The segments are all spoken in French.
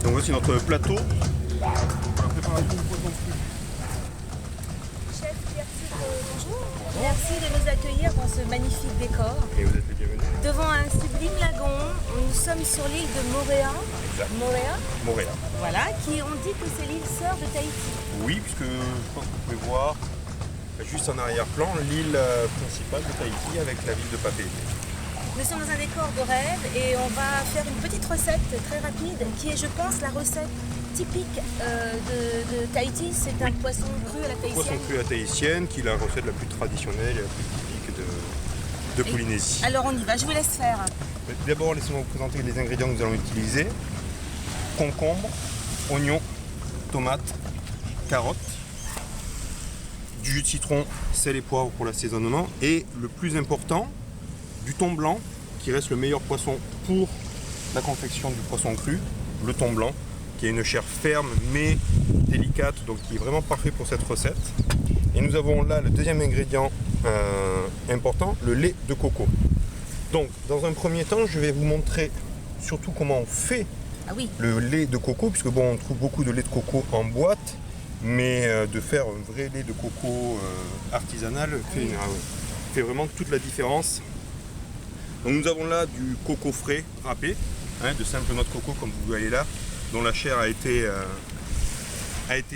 Donc voici notre plateau pour la préparation du poisson cru. Chef Pierre Cidre, bonjour. Merci de nous accueillir dans ce magnifique décor. Et vous êtes les bienvenus. Devant un sublime lagon, nous sommes sur l'île de Moorea. Exact. Moorea, Moorea. voilà, qui on dit que c'est l'île sœur de Tahiti. Oui, puisque je pense que vous pouvez voir juste en arrière-plan l'île principale de Tahiti avec la ville de Papeete. Nous sommes dans un décor de rêve et on va faire une petite recette très rapide qui est, je pense, la recette typique de Tahiti. C'est un poisson cru à la tahitienne. Poisson cru à tahitienne, qui est la recette la plus traditionnelle et la plus typique de Polynésie. Alors on y va, je vous laisse faire. Mais d'abord, laissez-moi vous présenter les ingrédients que nous allons utiliser. Concombre, oignons, tomates, carottes, du jus de citron, sel et poivre pour l'assaisonnement et le plus important, du thon blanc qui reste le meilleur poisson pour la confection du poisson cru, le thon blanc qui a une chair ferme mais délicate, donc qui est vraiment parfait pour cette recette. Et nous avons là le deuxième ingrédient important, le lait de coco. Donc dans un premier temps, je vais vous montrer surtout comment on fait le lait de coco, puisque bon, on trouve beaucoup de lait de coco en boîte, mais de faire un vrai lait de coco artisanal fait vraiment toute la différence. Donc nous avons là du coco frais râpé, de simples noix de coco comme vous voyez là, dont la chair a été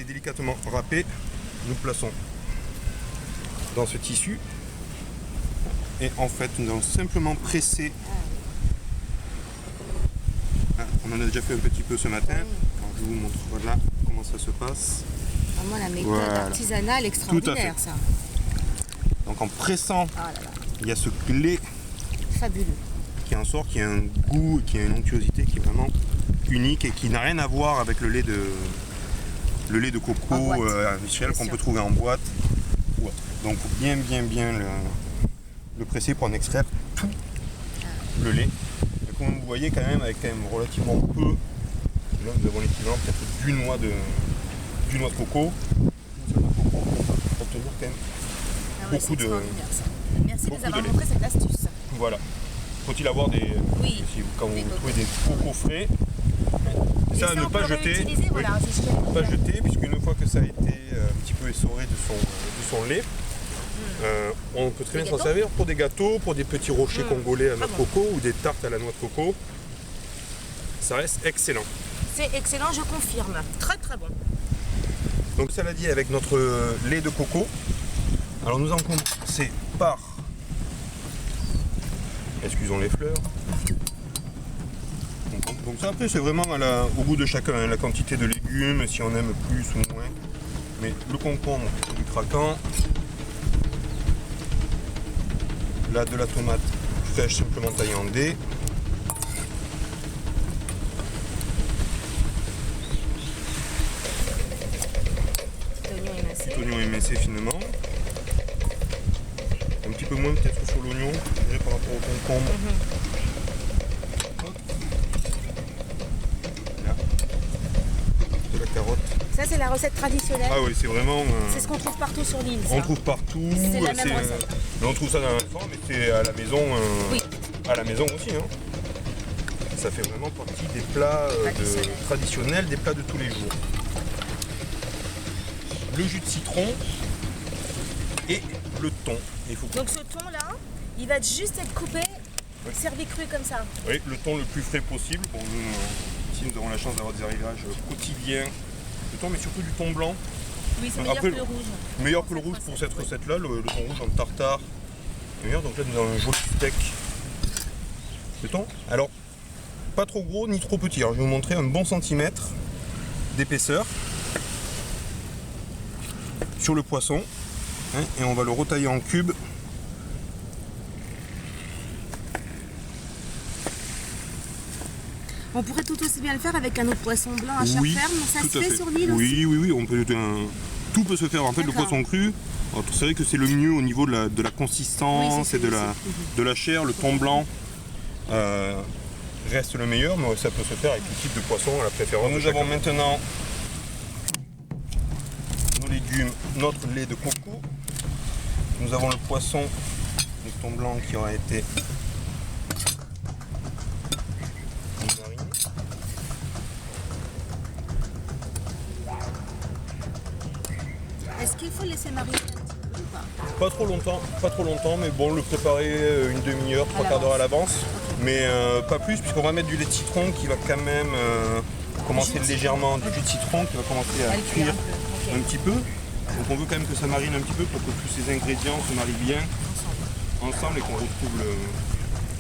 délicatement râpée. Nous plaçons dans ce tissu et en fait nous allons simplement presser. On en a déjà fait un petit peu ce matin. Alors, je vous montre voilà comment ça se passe. Vraiment la méthode artisanale extraordinaire, ça. Donc en pressant, il y a ce lait fabuleux qui en sort, qui a un goût, qui a une onctuosité qui est vraiment unique et qui n'a rien à voir avec le lait de coco habituel qu'on peut trouver en boîte. Donc il faut bien le presser pour en extraire tout le lait. Et comme vous voyez quand même avec relativement peu, là nous avons l'équivalent peut-être d'une noix de coco. Pour obtenir quand même beaucoup de. Merci de nous avoir montré cette astuce. Voilà. Faut-il avoir quand vous trouvez des cocos frais, ça ne pas jeter. Ne pas jeter, puisqu'une fois que ça a été un petit peu essoré de son lait, on peut très bien s'en servir pour des gâteaux, pour des petits rochers congolais à noix de coco ou des tartes à la noix de coco. Ça reste excellent. C'est excellent, je confirme. Très très bon. Donc saladier avec notre lait de coco. Alors nous allons commencer par, excusons les fleurs. Donc ça après c'est vraiment au goût de chacun, la quantité de légumes, si on aime plus ou moins. Mais le concombre c'est du craquant. Là de la tomate fraîche simplement taillée en dés. L'oignon émincé finement. Un petit peu moins peut-être sur l'oignon, par rapport au concombre. Là. De la carotte. Ça c'est la recette traditionnelle. Ah oui, c'est vraiment. C'est ce qu'on trouve partout sur l'île. On trouve partout. C'est la même recette. Mais on trouve ça dans la forme, mais c'est à la maison. À la maison aussi. Ça fait vraiment partie des plats traditionnels, des plats de tous les jours. Le jus de citron et le thon. Donc ce thon là, il va juste être coupé, servi cru comme ça. Oui, le thon le plus frais possible. Bon, nous, ici nous avons la chance d'avoir des arrivages quotidiens de thon, mais surtout du thon blanc. Oui, c'est meilleur que le rouge. Meilleur que le rouge pour cette recette-là, le thon rouge en tartare. Meilleur, donc là nous avons un joli steak de thon. Alors, pas trop gros ni trop petit. Alors je vais vous montrer un bon centimètre d'épaisseur sur le poisson. Et on va le retailler en cubes. On pourrait tout aussi bien le faire avec un autre poisson blanc à chair ferme. Ça se fait sur l'île aussi. Oui, on peut, tout peut se faire. En fait, le poisson cru, c'est vrai que c'est le mieux au niveau de la consistance et de la chair. Le thon blanc reste le meilleur, mais ça peut se faire avec tout type de poisson à la préférence. Nous avons maintenant nos légumes, notre lait de coco. Nous avons le poisson, le thon blanc qui aura été mariné. Est-ce qu'il faut le laisser mariner un petit peu ou pas? Pas trop longtemps, mais bon, le préparer une demi-heure, trois quarts d'heure à l'avance. Mais pas plus, puisqu'on va mettre du lait de citron qui va quand même commencer légèrement, du jus de citron qui va commencer à cuire un petit peu. Donc on veut quand même que ça marine un petit peu pour que tous ces ingrédients se marient bien ensemble et qu'on retrouve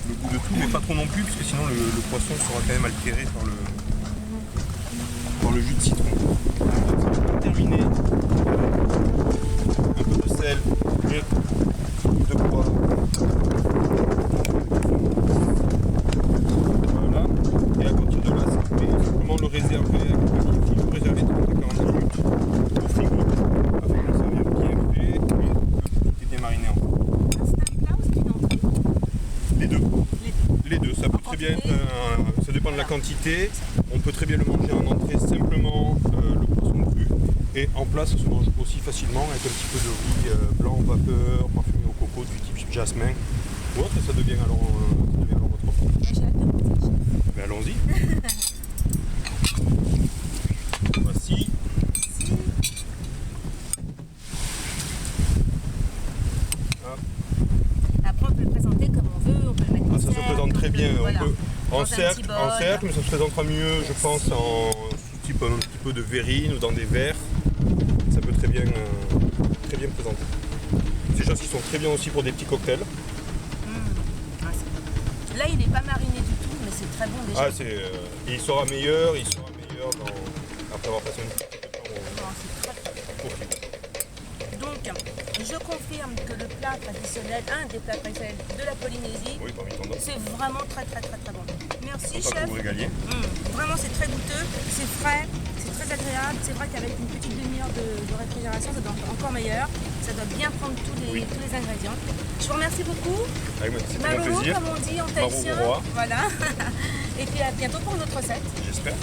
le goût de tout, mais pas trop non plus, puisque sinon le poisson sera quand même altéré par le jus de citron. Donc ça va terminer. Un peu de sel et de poivre. Voilà. Et à partir de là, c'est fait. Simplement le réserver avec un petit filet, réserver 30 à 40 minutes au frigo afin que ça vienne bien frais et tout est bien mariné en fait. C'est un plat ou c'est une entrée? Les deux. Les deux, ça peut très bien être, ça dépend de la quantité. On peut très bien le manger en entrée simplement, le poisson cru. Et en plat, ça se mange aussi facilement avec un petit peu de riz blanc vapeur, parfumé au coco du type jasmin. Ou autre, et ça devient alors votre plat. J'ai hâte de goûter, chef. Mais allons-y. Voici. Hop. Après, on peut le présenter comme on veut, on peut le mettre en Ça se cercle, présente très bien. voilà. On peut Dans en un cercle, petit en bol. cercle, mais ça se présentera mieux, je pense, en sous type un petit peu de verrine ou dans des verres. Ça peut très bien présenter. C'est des choses qui sont très bien aussi pour des petits cocktails. Ah, c'est bon. Là, il n'est pas mariné du tout, mais c'est très bon déjà. Ah, et il sera meilleur, après avoir passé un petit peu de temps Non, c'est très, au frigo. Donc, je confirme que le plat traditionnel, un des plats traditionnels de la Polynésie, Oui, parmi tant d'autres. c'est vraiment très bon. Merci Faut pas chef. que vous régaliez. Vraiment, c'est très goûteux, c'est frais, c'est très agréable. C'est vrai qu'avec une petite demi-heure de réfrigération, ça doit être encore meilleur. Ça doit bien prendre tous les ingrédients. Je vous remercie beaucoup. C'est un Maruru, plaisir. comme on dit en tahitien. Maruru roi. Voilà. Et puis à bientôt pour une autre recette. J'espère.